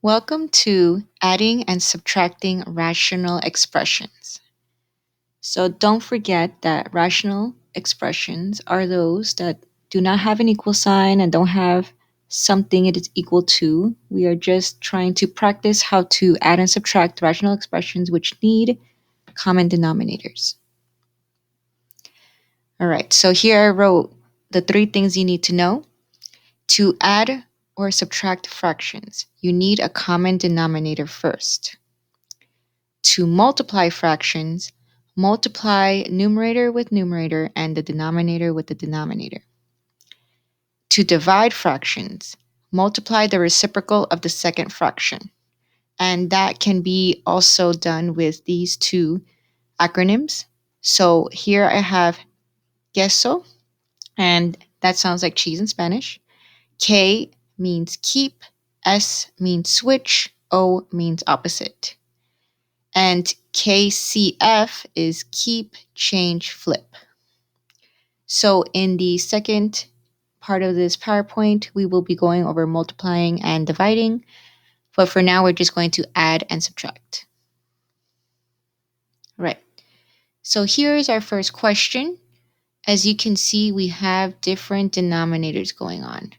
Welcome to Adding and Subtracting Rational Expressions. So don't forget that rational expressions are those that do not have an equal sign and don't have something it is equal to. We are just trying to practice how to add and subtract rational expressions which need common denominators. All right, so here I wrote the three things you need to know. To add or subtract fractions, you need a common denominator first. To multiply fractions, multiply numerator with numerator and the denominator with the denominator. To divide fractions, multiply the reciprocal of the second fraction. And that can be also done with these two acronyms. So here I have queso, and that sounds like cheese in Spanish. K means keep, S means switch, O means opposite. And KCF is keep, change, flip. So in the second part of this PowerPoint, we will be going over multiplying and dividing. But for now, we're just going to add and subtract. Right. So here's our first question. As you can see, we have different denominators going on.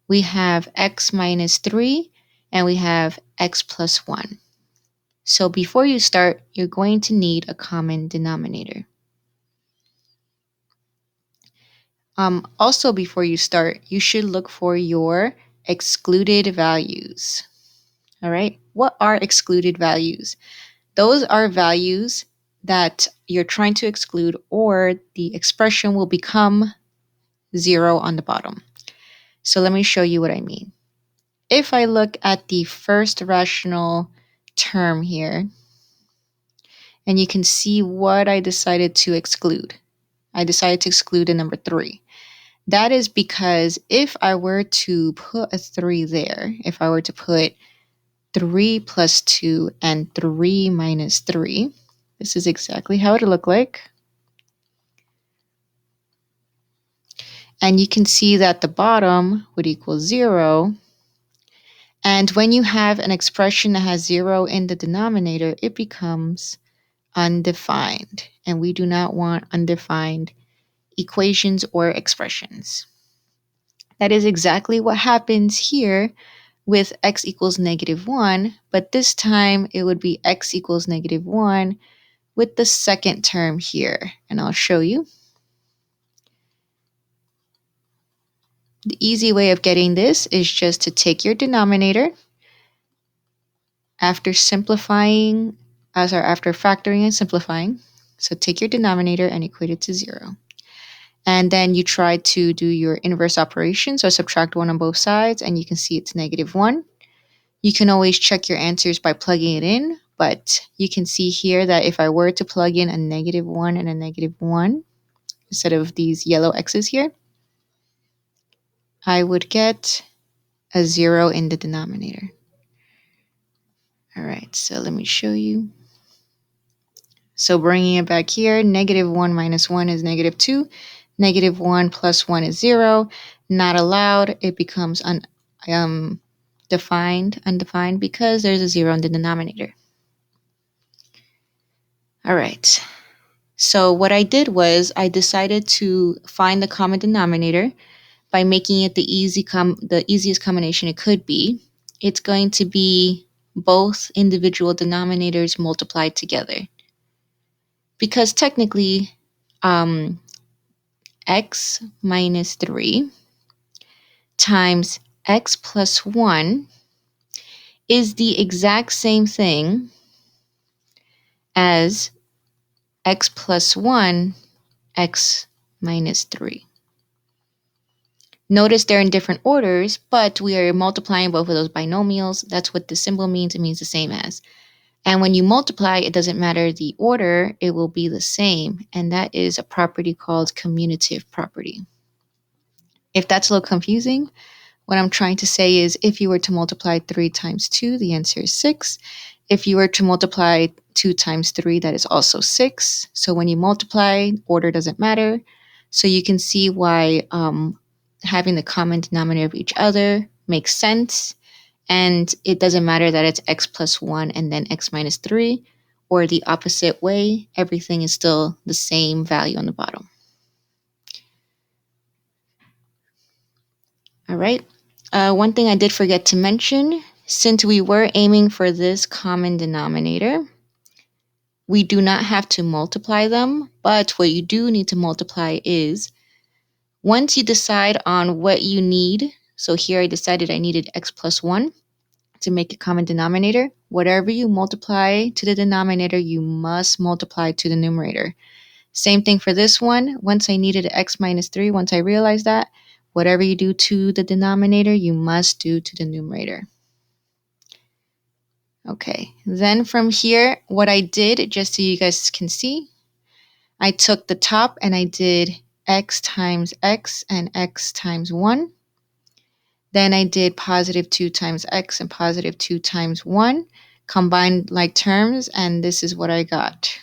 We have x minus 3 and we have x plus 1. So before you start, you're going to need a common denominator. Also, before you start, you should look for your excluded values. All right. What are excluded values? Those are values that you're trying to exclude, or the expression will become 0 on the bottom. So let me show you what I mean. If I look at the first rational term here, and you can see what I decided to exclude. I decided to exclude the number 3. That is because if I were to put a 3 there, if I were to put 3 plus 2 and 3 minus 3, this is exactly how it would look like. And you can see that the bottom would equal 0. And when you have an expression that has 0 in the denominator, it becomes undefined. And we do not want undefined equations or expressions. That is exactly what happens here with x equals negative 1, but this time it would be x equals negative 1 with the second term here, and I'll show you. The easy way of getting this is just to take your denominator after simplifying, after factoring and simplifying. So take your denominator and equate it to 0. And then you try to do your inverse operation, so subtract 1 on both sides, and you can see it's negative 1. You can always check your answers by plugging it in, but you can see here that if I were to plug in a negative 1 and a negative 1, instead of these yellow x's here, I would get a 0 in the denominator. All right, so let me show you. So bringing it back here, negative 1 minus 1 is negative 2. Negative 1 plus 1 is 0. Not allowed. It becomes undefined because there's a 0 in the denominator. All right. So what I did was I decided to find the common denominator by making it the easiest combination it could be. It's going to be both individual denominators multiplied together. Because technically, x minus 3 times x plus 1 is the exact same thing as x plus 1, x minus 3. Notice they're in different orders, but we are multiplying both of those binomials. That's what the symbol means. It means the same as. And when you multiply, it doesn't matter the order, it will be the same. And that is a property called commutative property. If that's a little confusing, what I'm trying to say is if you were to multiply 3 times 2, the answer is 6. If you were to multiply 2 times 3, that is also 6. So when you multiply, order doesn't matter. So you can see why having the common denominator of each other makes sense. And it doesn't matter that it's x plus 1 and then x minus 3, or the opposite way, everything is still the same value on the bottom. All right. One thing I did forget to mention, since we were aiming for this common denominator, we do not have to multiply them, but what you do need to multiply is, once you decide on what you need, so here I decided I needed x plus 1 to make a common denominator, whatever you multiply to the denominator, you must multiply to the numerator. Same thing for this one. Once I needed x minus 3, once I realized that, whatever you do to the denominator, you must do to the numerator. Okay, then from here, what I did, just so you guys can see, I took the top and I did x times x and x times 1. Then I did positive 2 times x and positive 2 times 1, combined like terms, and this is what I got.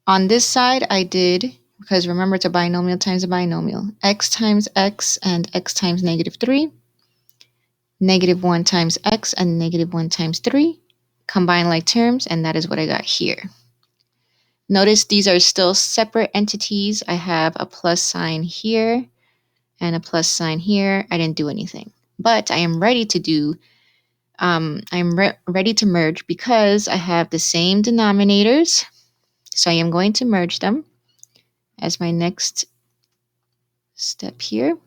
On this side, I did, because remember it's a binomial times a binomial, x times x and x times negative 3, negative 1 times x and negative 1 times 3, combined like terms, and that is what I got here. Notice these are still separate entities. I have a plus sign here and a plus sign here. I didn't do anything, but I am ready to do, ready to merge because I have the same denominators. So I am going to merge them as my next step here.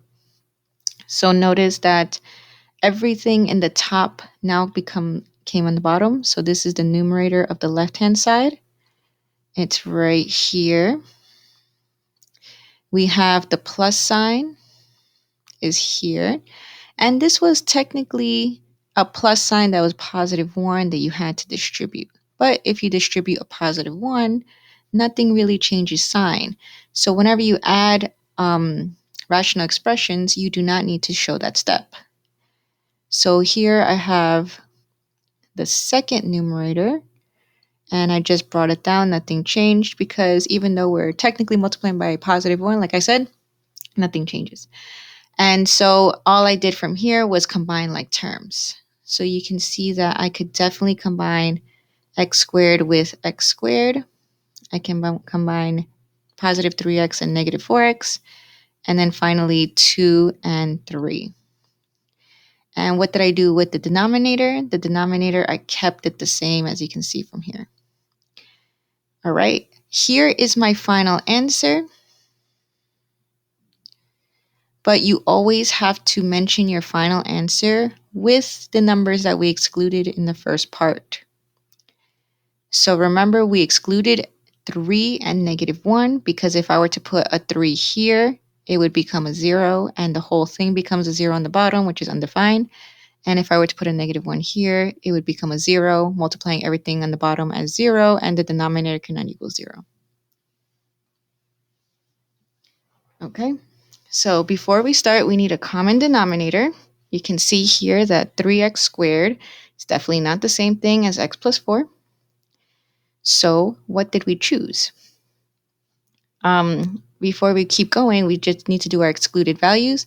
So notice that everything in the top now came on the bottom. So this is the numerator of the left-hand side. It's right here. We have the plus sign is here. And this was technically a plus sign that was positive 1 that you had to distribute. But if you distribute a positive 1, nothing really changes sign. So whenever you add rational expressions, you do not need to show that step. So here I have the second numerator, and I just brought it down. Nothing changed because even though we're technically multiplying by a positive 1, like I said, nothing changes. And so all I did from here was combine like terms. So you can see that I could definitely combine x squared with x squared. I can combine positive 3x and negative 4x. And then finally 2 and 3. And what did I do with the denominator? The denominator, I kept it the same, as you can see from here. All right, here is my final answer. But you always have to mention your final answer with the numbers that we excluded in the first part. So remember, we excluded 3 and negative 1 because if I were to put a 3 here, it would become a 0 and the whole thing becomes a 0 on the bottom, which is undefined. And if I were to put a negative 1 here, it would become a 0, multiplying everything on the bottom as 0, and the denominator cannot equal 0. Okay, so before we start, we need a common denominator. You can see here that 3x squared is definitely not the same thing as x plus 4. So what did we choose? Before we keep going, we just need to do our excluded values.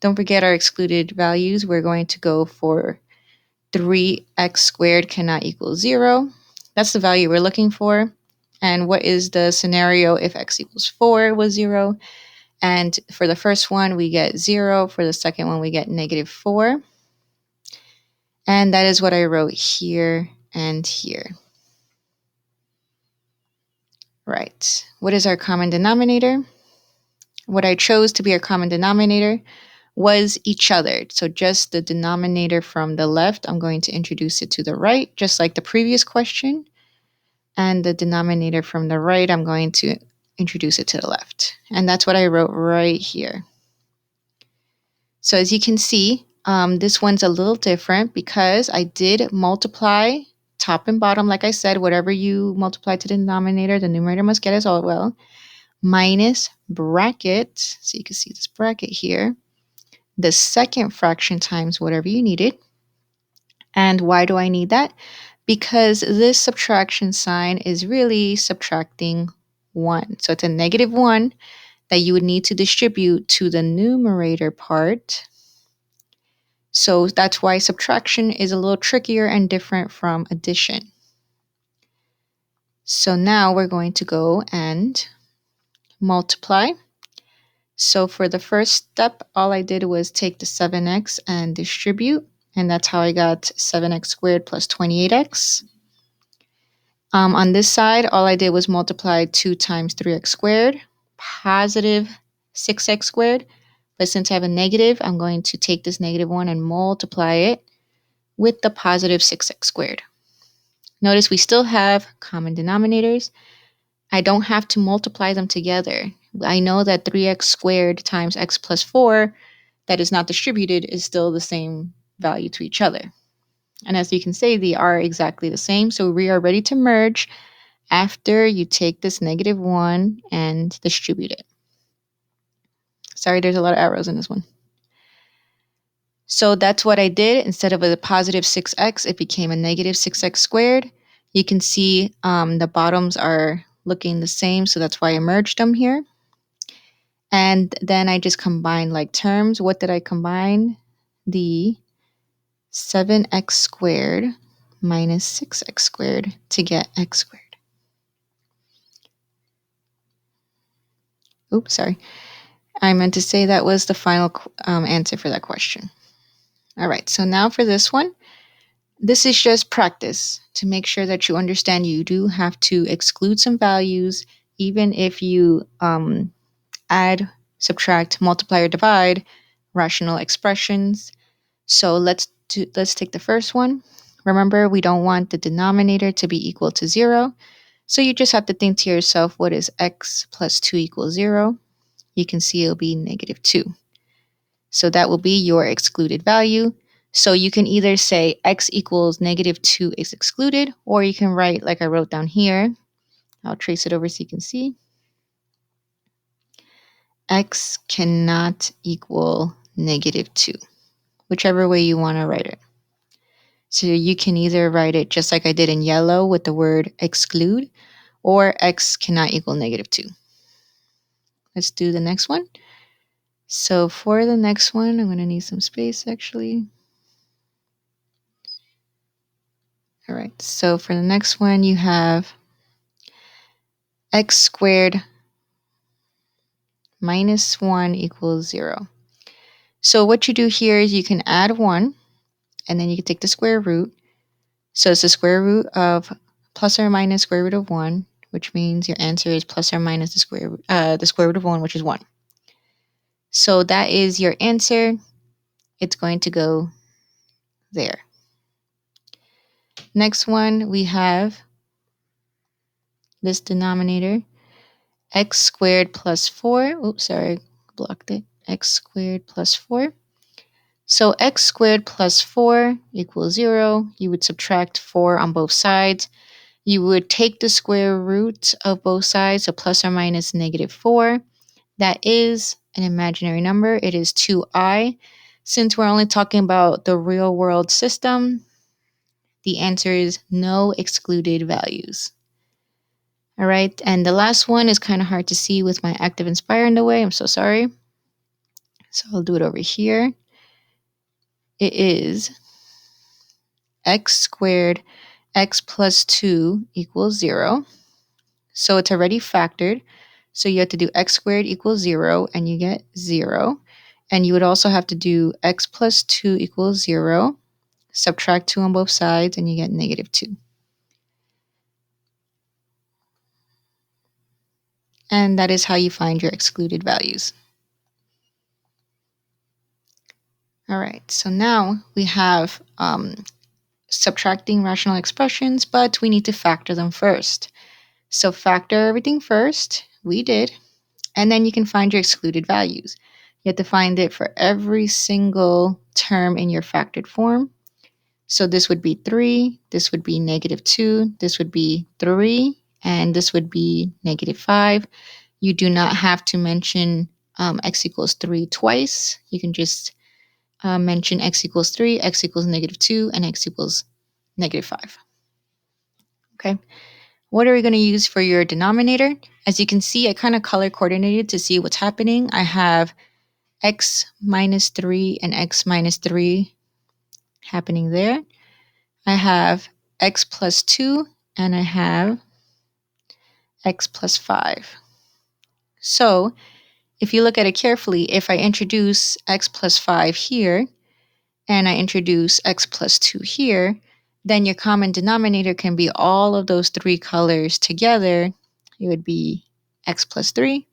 Don't forget our excluded values. We're going to go for 3x squared cannot equal 0. That's the value we're looking for. And what is the scenario if x equals 4 was 0? And for the first one, we get 0. For the second one, we get negative 4. And that is what I wrote here and here. Right. What is our common denominator? What I chose to be our common denominator was each other. So just the denominator from the left, I'm going to introduce it to the right, just like the previous question. And the denominator from the right, I'm going to introduce it to the left. And that's what I wrote right here. So as you can see, this one's a little different because I did multiply top and bottom. Like I said, whatever you multiply to the denominator, the numerator must get as well, minus bracket. So you can see this bracket here. The second fraction times whatever you needed. And why do I need that? Because this subtraction sign is really subtracting 1. So it's a negative 1 that you would need to distribute to the numerator part. So that's why subtraction is a little trickier and different from addition. So now we're going to go and multiply. So for the first step, all I did was take the 7x and distribute, and that's how I got 7x squared plus 28x. On this side, all I did was multiply 2 times 3x squared, positive 6x squared. But since I have a negative, I'm going to take this negative one and multiply it with the positive 6x squared. Notice we still have common denominators. I don't have to multiply them together. I know that 3x squared times x plus 4 that is not distributed is still the same value to each other. And as you can see, they are exactly the same. So we are ready to merge after you take this negative 1 and distribute it. Sorry, there's a lot of arrows in this one. So that's what I did. Instead of a positive 6x, it became a negative 6x squared. You can see the bottoms are looking the same, so that's why I merged them here. And then I just combined like terms. What did I combine? The 7x squared minus 6x squared to get x squared. Oops, sorry. I meant to say that was the final answer for that question. All right, so now for this one, this is just practice to make sure that you understand you do have to exclude some values, even if you add, subtract, multiply, or divide rational expressions. So let's take the first one. Remember, we don't want the denominator to be equal to 0. So you just have to think to yourself, what is x plus 2 equals 0? You can see it'll be negative 2. So that will be your excluded value. So you can either say x equals negative 2 is excluded, or you can write like I wrote down here. I'll trace it over so you can see. X cannot equal negative 2, whichever way you want to write it. So you can either write it just like I did in yellow with the word exclude, or x cannot equal negative 2. Let's do the next one. So for the next one, I'm going to need some space actually. All right, so for the next one, you have x squared minus 1 equals 0. So what you do here is you can add 1, and then you can take the square root. So it's the square root of plus or minus square root of 1, which means your answer is plus or minus the square root of 1, which is 1. So that is your answer. It's going to go there. Next one, we have this denominator, x squared plus 4. Oops, sorry, blocked it. X squared plus 4. So x squared plus 4 equals 0. You would subtract 4 on both sides. You would take the square root of both sides, so plus or minus negative 4. That is an imaginary number. It is 2i. Since we're only talking about the real world system, the answer is no excluded values. All right, and the last one is kind of hard to see with my active inspire in the way. I'm so sorry. So I'll do it over here. It is x squared x plus 2 equals 0. So it's already factored. So you have to do x squared equals 0, and you get 0. And you would also have to do x plus 2 equals 0, subtract 2 on both sides, and you get negative 2. And that is how you find your excluded values. All right, so now we have subtracting rational expressions, but we need to factor them first. So factor everything first. We did. And then you can find your excluded values. You have to find it for every single term in your factored form. So this would be 3, this would be negative 2, this would be 3, and this would be negative 5. You do not have to mention x equals 3 twice. You can just mention x equals 3, x equals negative 2, and x equals negative 5. Okay. What are we going to use for your denominator? As you can see, I kind of color coordinated to see what's happening. I have x minus 3 and x minus 3 happening there. I have x plus 2 and I have x plus 5. So if you look at it carefully, if I introduce x plus 5 here and I introduce x plus 2 here, then your common denominator can be all of those three colors together. It would be x plus 3,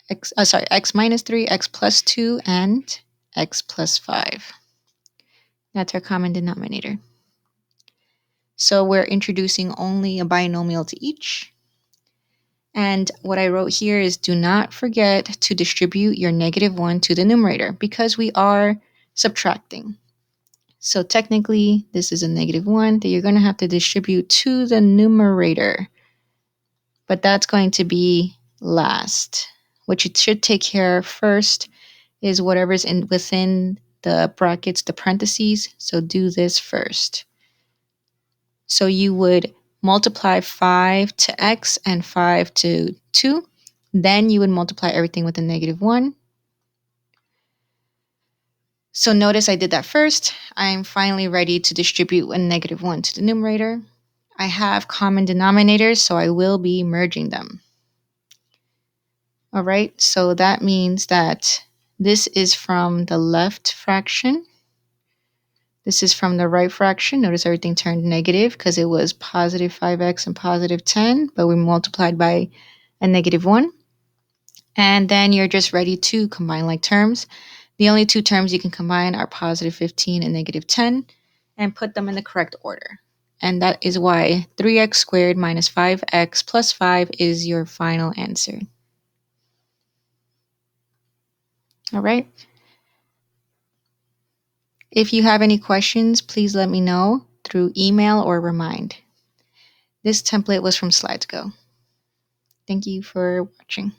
x minus 3, x plus 2, and x plus 5. That's our common denominator. So we're introducing only a binomial to each. And what I wrote here is do not forget to distribute your -1 to the numerator because we are subtracting. So technically, this is a -1 that you're going to have to distribute to the numerator. But that's going to be last. What you should take care of first is whatever's within the brackets, the parentheses. So do this first. So you would multiply 5 to x and 5 to 2. Then you would multiply everything with a -1. So notice I did that first. I'm finally ready to distribute a -1 to the numerator. I have common denominators, so I will be merging them. All right, so that means that this is from the left fraction. This is from the right fraction. Notice everything turned negative because it was positive 5x and positive 10, but we multiplied by a -1. And then you're just ready to combine like terms. The only two terms you can combine are positive 15 and -10 and put them in the correct order. And that is why 3x squared minus 5x plus 5 is your final answer. All right. If you have any questions, please let me know through email or remind. This template was from SlidesGo. Thank you for watching.